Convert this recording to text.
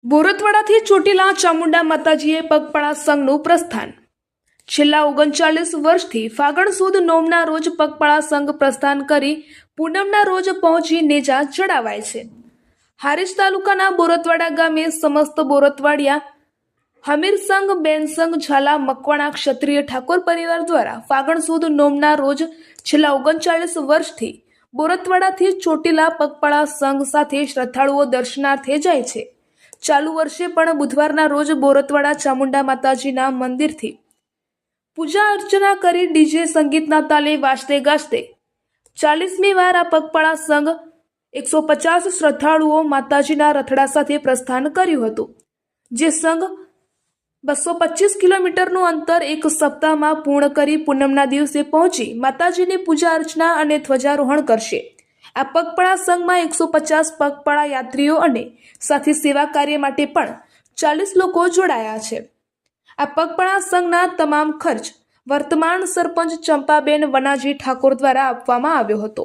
બોરતવાડાથી ચોટીલા ચામુંડા માતાજીએ પગપાળા સંઘનું પ્રસ્થાન। છેલ્લા 39 વર્ષથી ફાગણ સુદ નોમના રોજ પગપાળા સંઘ પ્રસ્થાન કરી પૂનમના રોજ પહોંચી નેજા ચડાવાય છે। હારીજ તાલુકાના બોરતવાડા ગામે સમસ્ત બોરતવાડિયા હમીર સંઘ, બેન સંઘ, ઝાલા મકવાણા ક્ષત્રિય ઠાકોર પરિવાર દ્વારા ફાગણ સુદ નોમના રોજ છેલ્લા 39 વર્ષથી બોરતવાડાથી ચોટીલા પગપાળા સંઘ સાથે શ્રદ્ધાળુઓ દર્શનાર્થે જાય છે। ચાલુ વર્ષે પણ બુધવારના રોજ બોરતવાડા ચામુંડા માતાજીના મંદિરથી પૂજા અર્ચના કરી ડીજે સંગીતના તાલે વાજતે ગાજતે 40મી વાર આ પગપાળા સંઘ 150 શ્રદ્ધાળુઓ માતાજીના રથડા સાથે પ્રસ્થાન કર્યું હતું। જે સંઘ 225 કિલોમીટરનું અંતર એક સપ્તાહમાં પૂર્ણ કરી પૂનમના દિવસે પહોંચી માતાજીની પૂજા અર્ચના અને ધ્વજારોહણ કરશે। આ પગપાળા સંઘમાં 150 પગપાળા યાત્રીઓ અને સાથે સેવા કાર્ય માટે પણ 40 લોકો જોડાયા છે। આ પગપાળા સંઘના તમામ ખર્ચ વર્તમાન સરપંચ ચંપાબેન વનાજી ઠાકોર દ્વારા આપવામાં આવ્યો હતો।